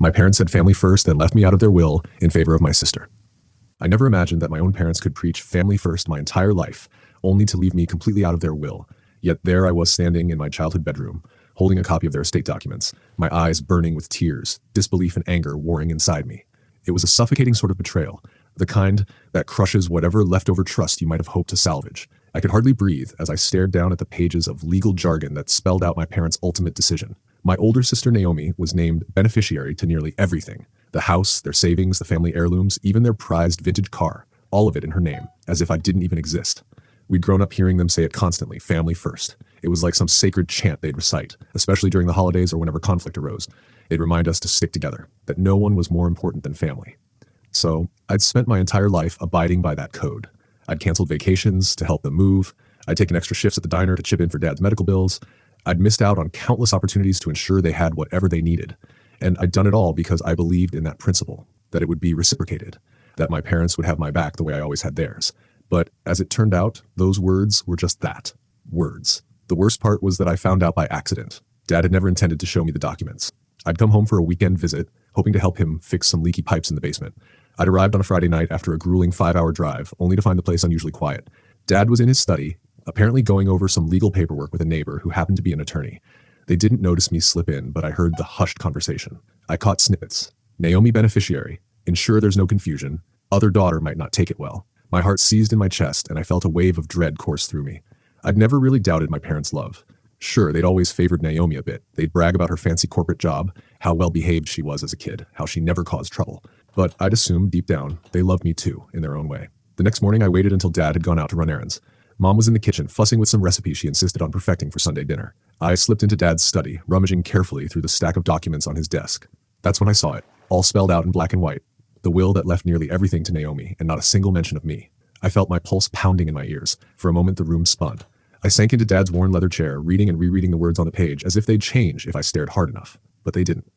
My parents said family first and left me out of their will in favor of my sister. I never imagined that my own parents could preach family first my entire life, only to leave me completely out of their will. Yet there I was standing in my childhood bedroom, holding a copy of their estate documents, my eyes burning with tears, disbelief and anger warring inside me. It was a suffocating sort of betrayal, the kind that crushes whatever leftover trust you might have hoped to salvage. I could hardly breathe as I stared down at the pages of legal jargon that spelled out my parents' ultimate decision. My older sister Naomi was named beneficiary to nearly everything. The house, their savings, the family heirlooms, even their prized vintage car, all of it in her name, as if I didn't even exist. We'd grown up hearing them say it constantly, family first. It was like some sacred chant they'd recite, especially during the holidays or whenever conflict arose. They'd remind us to stick together, that no one was more important than family. So, I'd spent my entire life abiding by that code. I'd canceled vacations to help them move. I'd taken extra shifts at the diner to chip in for Dad's medical bills. I'd missed out on countless opportunities to ensure they had whatever they needed. And I'd done it all because I believed in that principle, that it would be reciprocated, that my parents would have my back the way I always had theirs. But as it turned out, those words were just that, words. The worst part was that I found out by accident. Dad had never intended to show me the documents. I'd come home for a weekend visit, hoping to help him fix some leaky pipes in the basement. I'd arrived on a Friday night after a grueling 5-hour drive, only to find the place unusually quiet. Dad was in his study, apparently going over some legal paperwork with a neighbor who happened to be an attorney. They didn't notice me slip in, but I heard the hushed conversation. I caught snippets. Naomi beneficiary. Ensure there's no confusion. Other daughter might not take it well. My heart seized in my chest, and I felt a wave of dread course through me. I'd never really doubted my parents' love. Sure, they'd always favored Naomi a bit. They'd brag about her fancy corporate job, how well-behaved she was as a kid, how she never caused trouble. But I'd assumed deep down, they loved me too, in their own way. The next morning, I waited until Dad had gone out to run errands. Mom was in the kitchen, fussing with some recipe she insisted on perfecting for Sunday dinner. I slipped into Dad's study, rummaging carefully through the stack of documents on his desk. That's when I saw it, all spelled out in black and white. The will that left nearly everything to Naomi, and not a single mention of me. I felt my pulse pounding in my ears. For a moment, the room spun. I sank into Dad's worn leather chair, reading and rereading the words on the page, as if they'd change if I stared hard enough. But they didn't.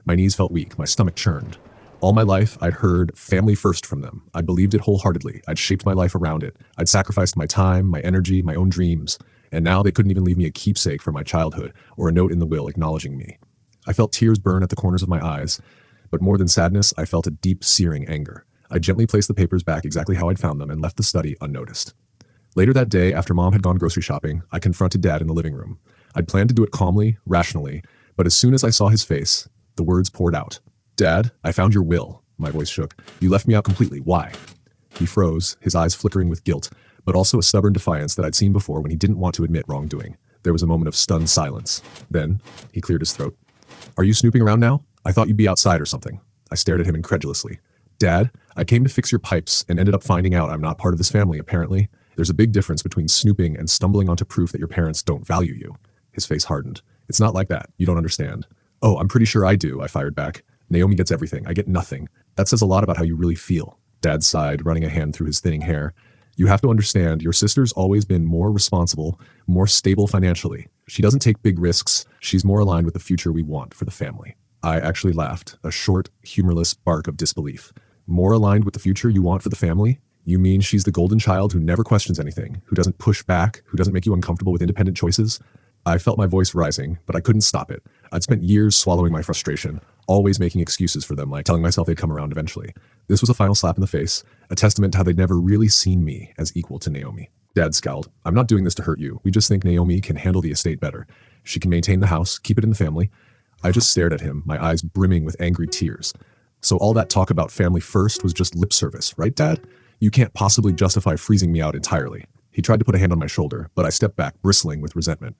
My knees felt weak, my stomach churned. All my life, I'd heard family first from them. I'd believed it wholeheartedly. I'd shaped my life around it. I'd sacrificed my time, my energy, my own dreams. And now they couldn't even leave me a keepsake from my childhood, or a note in the will acknowledging me. I felt tears burn at the corners of my eyes, but more than sadness, I felt a deep, searing anger. I gently placed the papers back exactly how I'd found them and left the study unnoticed. Later that day, after Mom had gone grocery shopping, I confronted Dad in the living room. I'd planned to do it calmly, rationally, but as soon as I saw his face, the words poured out. Dad, I found your will. My voice shook. You left me out completely. Why? He froze, his eyes flickering with guilt, but also a stubborn defiance that I'd seen before when he didn't want to admit wrongdoing. There was a moment of stunned silence. Then, he cleared his throat. Are you snooping around now? I thought you'd be outside or something. I stared at him incredulously. Dad, I came to fix your pipes and ended up finding out I'm not part of this family, apparently. There's a big difference between snooping and stumbling onto proof that your parents don't value you. His face hardened. It's not like that. You don't understand. Oh, I'm pretty sure I do, I fired back. Naomi gets everything. I get nothing. That says a lot about how you really feel. Dad sighed, running a hand through his thinning hair. You have to understand, your sister's always been more responsible, more stable financially. She doesn't take big risks. She's more aligned with the future we want for the family. I actually laughed, a short, humorless bark of disbelief. More aligned with the future you want for the family? You mean she's the golden child who never questions anything, who doesn't push back, who doesn't make you uncomfortable with independent choices? I felt my voice rising, but I couldn't stop it. I'd spent years swallowing my frustration, always making excuses for them, like telling myself they'd come around eventually. This was a final slap in the face, a testament to how they'd never really seen me as equal to Naomi. Dad scowled. I'm not doing this to hurt you. We just think Naomi can handle the estate better. She can maintain the house, keep it in the family. I just stared at him, my eyes brimming with angry tears. So all that talk about family first was just lip service, right, Dad? You can't possibly justify freezing me out entirely. He tried to put a hand on my shoulder, but I stepped back, bristling with resentment.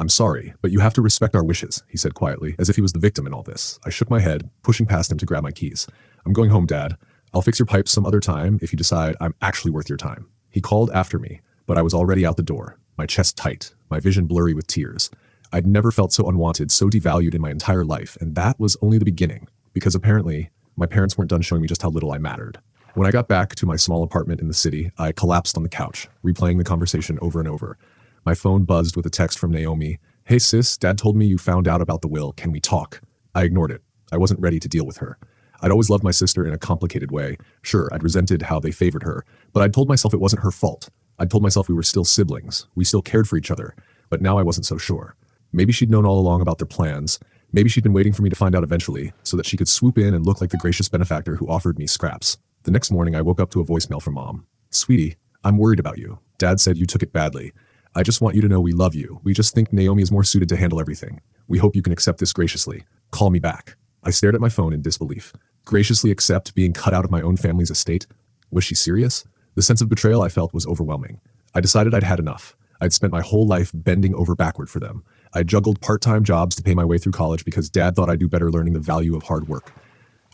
I'm sorry, but you have to respect our wishes, he said quietly, as if he was the victim in all this. I shook my head, pushing past him to grab my keys. I'm going home, Dad. I'll fix your pipes some other time if you decide I'm actually worth your time. He called after me, but I was already out the door, my chest tight, my vision blurry with tears. I'd never felt so unwanted, so devalued in my entire life, and that was only the beginning, because apparently, my parents weren't done showing me just how little I mattered. When I got back to my small apartment in the city, I collapsed on the couch, replaying the conversation over and over. My phone buzzed with a text from Naomi. Hey sis, Dad told me you found out about the will. Can we talk? I ignored it. I wasn't ready to deal with her. I'd always loved my sister in a complicated way. Sure, I'd resented how they favored her, but I'd told myself it wasn't her fault. I'd told myself we were still siblings. We still cared for each other, but now I wasn't so sure. Maybe she'd known all along about their plans. Maybe she'd been waiting for me to find out eventually, so that she could swoop in and look like the gracious benefactor who offered me scraps. The next morning, I woke up to a voicemail from Mom. "Sweetie, I'm worried about you. Dad said you took it badly. I just want you to know we love you. We just think Naomi is more suited to handle everything. We hope you can accept this graciously. Call me back." I stared at my phone in disbelief. Graciously accept being cut out of my own family's estate? Was she serious? The sense of betrayal I felt was overwhelming. I decided I'd had enough. I'd spent my whole life bending over backward for them. I juggled part-time jobs to pay my way through college because Dad thought I'd do better learning the value of hard work.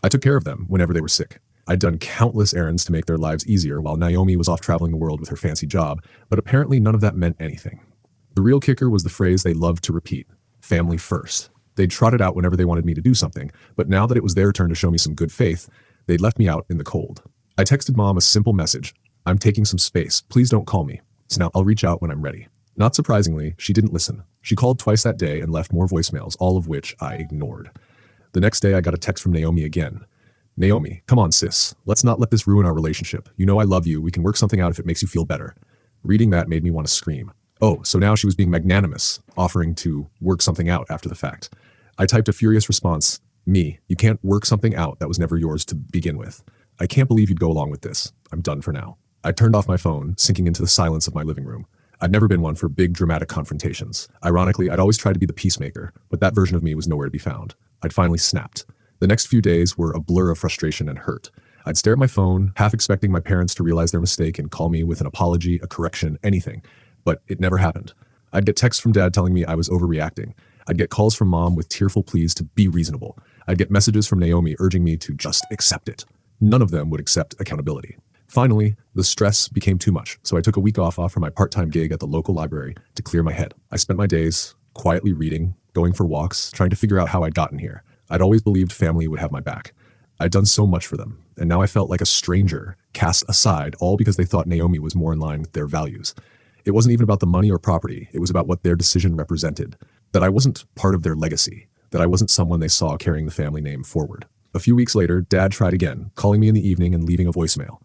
I took care of them whenever they were sick. I'd done countless errands to make their lives easier while Naomi was off traveling the world with her fancy job, but apparently none of that meant anything. The real kicker was the phrase they loved to repeat: family first. They'd trot it out whenever they wanted me to do something, but now that it was their turn to show me some good faith, they'd left me out in the cold. I texted Mom a simple message: "I'm taking some space. Please don't call me. So now I'll reach out when I'm ready." Not surprisingly, she didn't listen. She called twice that day and left more voicemails, all of which I ignored. The next day, I got a text from Naomi again. "Naomi, come on, sis. Let's not let this ruin our relationship. You know I love you. We can work something out if it makes you feel better." Reading that made me want to scream. Oh, so now she was being magnanimous, offering to work something out after the fact. I typed a furious response: "Me, you can't work something out that was never yours to begin with. I can't believe you'd go along with this. I'm done for now." I turned off my phone, sinking into the silence of my living room. I'd never been one for big, dramatic confrontations. Ironically, I'd always tried to be the peacemaker, but that version of me was nowhere to be found. I'd finally snapped. The next few days were a blur of frustration and hurt. I'd stare at my phone, half expecting my parents to realize their mistake and call me with an apology, a correction, anything. But it never happened. I'd get texts from Dad telling me I was overreacting. I'd get calls from Mom with tearful pleas to be reasonable. I'd get messages from Naomi urging me to just accept it. None of them would accept accountability. Finally, the stress became too much, so I took a week off from my part-time gig at the local library to clear my head. I spent my days quietly reading, going for walks, trying to figure out how I'd gotten here. I'd always believed family would have my back. I'd done so much for them, and now I felt like a stranger, cast aside, all because they thought Naomi was more in line with their values. It wasn't even about the money or property, it was about what their decision represented. That I wasn't part of their legacy, that I wasn't someone they saw carrying the family name forward. A few weeks later, Dad tried again, calling me in the evening and leaving a voicemail.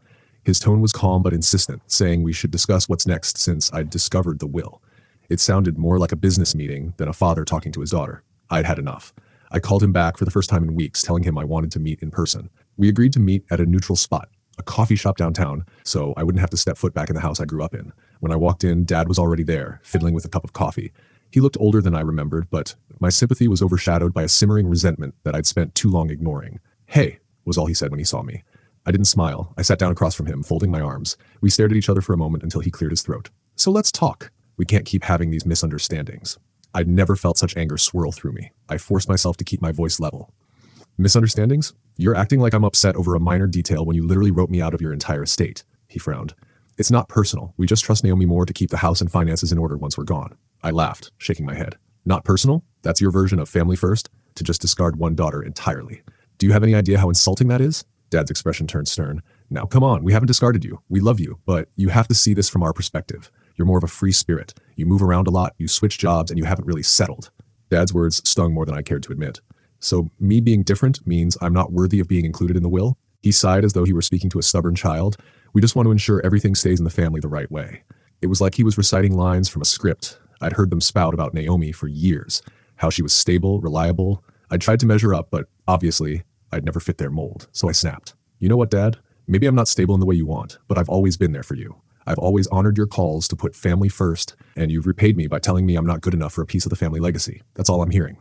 His tone was calm but insistent, saying we should discuss what's next since I'd discovered the will. It sounded more like a business meeting than a father talking to his daughter. I'd had enough. I called him back for the first time in weeks, telling him I wanted to meet in person. We agreed to meet at a neutral spot, a coffee shop downtown, so I wouldn't have to step foot back in the house I grew up in. When I walked in, Dad was already there, fiddling with a cup of coffee. He looked older than I remembered, but my sympathy was overshadowed by a simmering resentment that I'd spent too long ignoring. "Hey," was all he said when he saw me. I didn't smile. I sat down across from him, folding my arms. We stared at each other for a moment until he cleared his throat. "So let's talk. We can't keep having these misunderstandings." I'd never felt such anger swirl through me. I forced myself to keep my voice level. "Misunderstandings? You're acting like I'm upset over a minor detail when you literally wrote me out of your entire estate." He frowned. "It's not personal. We just trust Naomi more to keep the house and finances in order once we're gone." I laughed, shaking my head. "Not personal? That's your version of family first? To just discard one daughter entirely. Do you have any idea how insulting that is?" Dad's expression turned stern. "Now, come on, we haven't discarded you. We love you, but you have to see this from our perspective. You're more of a free spirit. You move around a lot, you switch jobs, and you haven't really settled." Dad's words stung more than I cared to admit. "So me being different means I'm not worthy of being included in the will?" He sighed as though he were speaking to a stubborn child. "We just want to ensure everything stays in the family the right way." It was like he was reciting lines from a script. I'd heard them spout about Naomi for years, how she was stable, reliable. I'd tried to measure up, but obviously, I'd never fit their mold, so I snapped. "You know what, Dad? Maybe I'm not stable in the way you want, but I've always been there for you. I've always honored your calls to put family first, and you've repaid me by telling me I'm not good enough for a piece of the family legacy. That's all I'm hearing."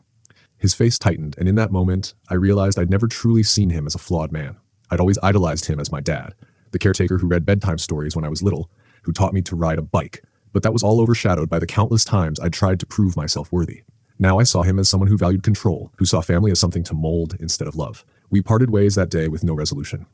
His face tightened, and in that moment, I realized I'd never truly seen him as a flawed man. I'd always idolized him as my dad, the caretaker who read bedtime stories when I was little, who taught me to ride a bike, but that was all overshadowed by the countless times I'd tried to prove myself worthy. Now I saw him as someone who valued control, who saw family as something to mold instead of love. We parted ways that day with no resolution.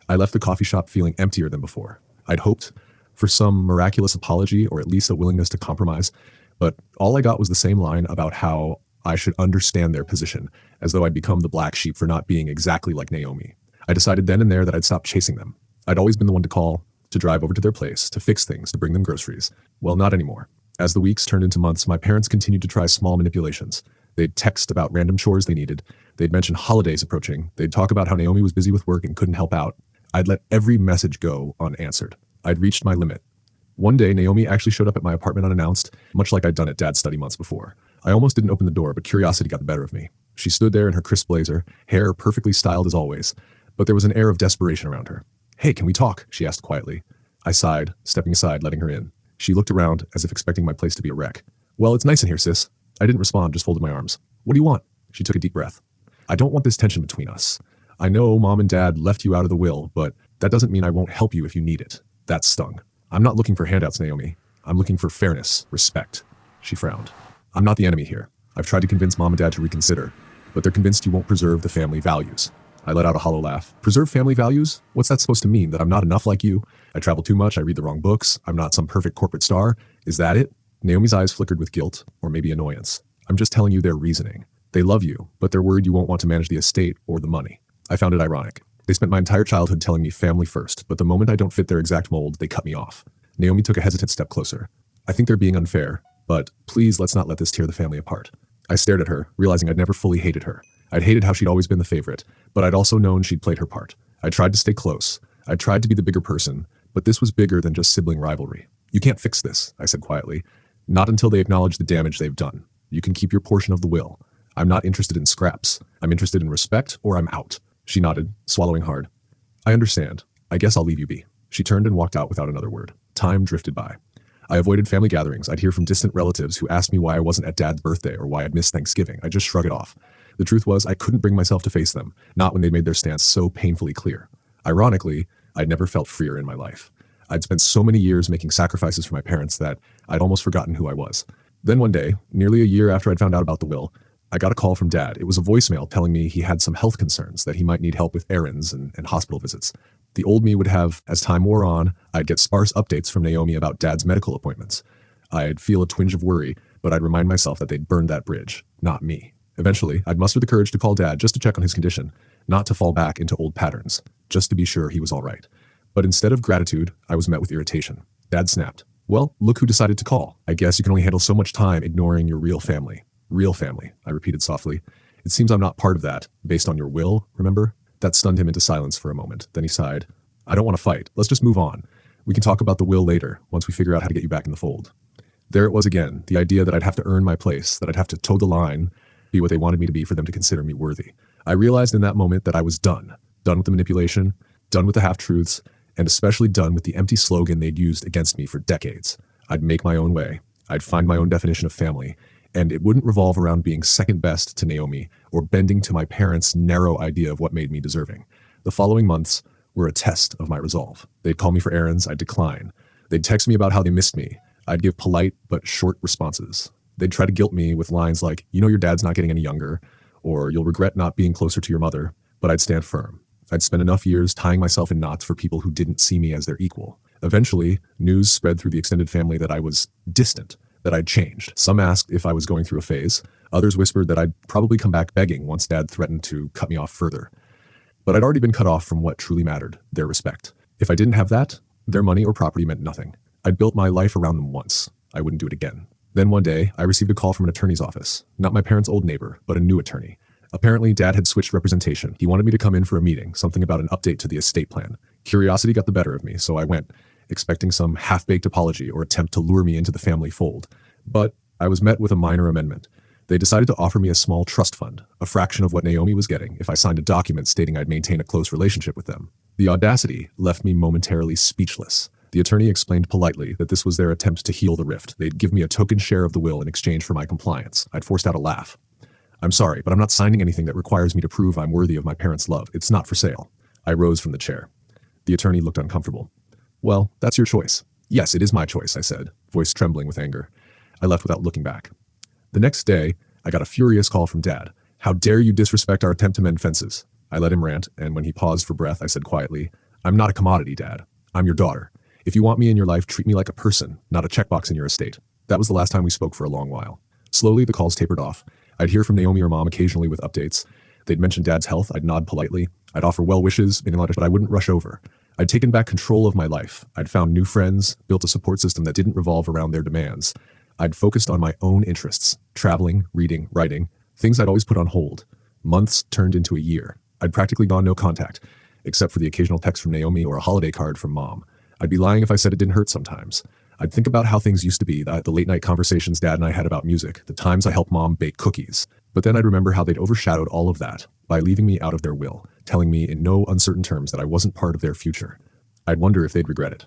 I left the coffee shop feeling emptier than before. I'd hoped for some miraculous apology or at least a willingness to compromise, but all I got was the same line about how I should understand their position, as though I'd become the black sheep for not being exactly like Naomi. I decided then and there that I'd stop chasing them. I'd always been the one to call, to drive over to their place, to fix things, to bring them groceries. Well, not anymore. As the weeks turned into months, my parents continued to try small manipulations. They'd text about random chores they needed. They'd mention holidays approaching. They'd talk about how Naomi was busy with work and couldn't help out. I'd let every message go unanswered. I'd reached my limit. One day, Naomi actually showed up at my apartment unannounced, much like I'd done at Dad's study months before. I almost didn't open the door, but curiosity got the better of me. She stood there in her crisp blazer, hair perfectly styled as always, but there was an air of desperation around her. "Hey, can we talk?" she asked quietly. I sighed, stepping aside, letting her in. She looked around as if expecting my place to be a wreck. "Well, it's nice in here, sis." I didn't respond, just folded my arms. "What do you want?" She took a deep breath. "I don't want this tension between us. I know Mom and Dad left you out of the will, but that doesn't mean I won't help you if you need it." That stung. "I'm not looking for handouts, Naomi. I'm looking for fairness, respect." She frowned. "I'm not the enemy here. I've tried to convince Mom and Dad to reconsider, but they're convinced you won't preserve the family values." I let out a hollow laugh. "Preserve family values? What's that supposed to mean? That I'm not enough like you? I travel too much, I read the wrong books, I'm not some perfect corporate star? Is that it?" Naomi's eyes flickered with guilt, or maybe annoyance. "I'm just telling you their reasoning. They love you, but they're worried you won't want to manage the estate or the money." I found it ironic. They spent my entire childhood telling me family first, but the moment I don't fit their exact mold, they cut me off. Naomi took a hesitant step closer. "I think they're being unfair, but please let's not let this tear the family apart." I stared at her, realizing I'd never fully hated her. I'd hated how she'd always been the favorite, but I'd also known she'd played her part. I tried to stay close. I tried to be the bigger person, but this was bigger than just sibling rivalry. "You can't fix this," I said quietly. "Not until they acknowledge the damage they've done. You can keep your portion of the will. I'm not interested in scraps. I'm interested in respect, or I'm out." She nodded, swallowing hard. "I understand. I guess I'll leave you be." She turned and walked out without another word. Time drifted by. I avoided family gatherings. I'd hear from distant relatives who asked me why I wasn't at Dad's birthday or why I'd missed Thanksgiving. I'd just shrug it off. The truth was, I couldn't bring myself to face them, not when they'd made their stance so painfully clear. Ironically, I'd never felt freer in my life. I'd spent so many years making sacrifices for my parents that I'd almost forgotten who I was. Then one day, nearly a year after I'd found out about the will, I got a call from Dad. It was a voicemail telling me he had some health concerns, that he might need help with errands and hospital visits. The old me would have, as time wore on, I'd get sparse updates from Naomi about Dad's medical appointments. I'd feel a twinge of worry, but I'd remind myself that they'd burned that bridge, not me. Eventually, I'd muster the courage to call Dad just to check on his condition, not to fall back into old patterns, just to be sure he was all right. But instead of gratitude, I was met with irritation. Dad snapped. "Well, look who decided to call. I guess you can only handle so much time ignoring your real family." "Real family," I repeated softly. "It seems I'm not part of that, based on your will, remember?" That stunned him into silence for a moment. Then he sighed. "I don't want to fight. Let's just move on. We can talk about the will later, once we figure out how to get you back in the fold." There it was again, the idea that I'd have to earn my place, that I'd have to toe the line, be what they wanted me to be for them to consider me worthy. I realized in that moment that I was done. Done with the manipulation, done with the half-truths, and especially done with the empty slogan they'd used against me for decades. I'd make my own way. I'd find my own definition of family, and it wouldn't revolve around being second best to Naomi or bending to my parents' narrow idea of what made me deserving. The following months were a test of my resolve. They'd call me for errands, I'd decline. They'd text me about how they missed me. I'd give polite but short responses. They'd try to guilt me with lines like, "You know your dad's not getting any younger," or "You'll regret not being closer to your mother," but I'd stand firm. I'd spent enough years tying myself in knots for people who didn't see me as their equal. Eventually, news spread through the extended family that I was distant, that I'd changed. Some asked if I was going through a phase. Others whispered that I'd probably come back begging once Dad threatened to cut me off further. But I'd already been cut off from what truly mattered, their respect. If I didn't have that, their money or property meant nothing. I'd built my life around them once. I wouldn't do it again. Then one day, I received a call from an attorney's office. Not my parents' old neighbor, but a new attorney. Apparently, Dad had switched representation. He wanted me to come in for a meeting, something about an update to the estate plan. Curiosity got the better of me, so I went, expecting some half-baked apology or attempt to lure me into the family fold. But I was met with a minor amendment. They decided to offer me a small trust fund, a fraction of what Naomi was getting, if I signed a document stating I'd maintain a close relationship with them. The audacity left me momentarily speechless. The attorney explained politely that this was their attempt to heal the rift. They'd give me a token share of the will in exchange for my compliance. I'd forced out a laugh. "I'm sorry, but I'm not signing anything that requires me to prove I'm worthy of my parents' love. It's not for sale." I rose from the chair. The attorney looked uncomfortable. "Well, that's your choice." "Yes, it is my choice," I said, voice trembling with anger. I left without looking back. The next day, I got a furious call from Dad. "How dare you disrespect our attempt to mend fences?" I let him rant, and when he paused for breath, I said quietly, "I'm not a commodity, Dad. I'm your daughter. If you want me in your life, treat me like a person, not a checkbox in your estate." That was the last time we spoke for a long while. Slowly, the calls tapered off. I'd hear from Naomi or Mom occasionally with updates. They'd mention Dad's health. I'd nod politely. I'd offer well wishes, but I wouldn't rush over. I'd taken back control of my life. I'd found new friends, built a support system that didn't revolve around their demands. I'd focused on my own interests, traveling, reading, writing, things I'd always put on hold. Months turned into a year. I'd practically gone no contact, except for the occasional text from Naomi or a holiday card from Mom. I'd be lying if I said it didn't hurt sometimes. I'd think about how things used to be, the late-night conversations Dad and I had about music, the times I helped Mom bake cookies. But then I'd remember how they'd overshadowed all of that by leaving me out of their will, telling me in no uncertain terms that I wasn't part of their future. I'd wonder if they'd regret it.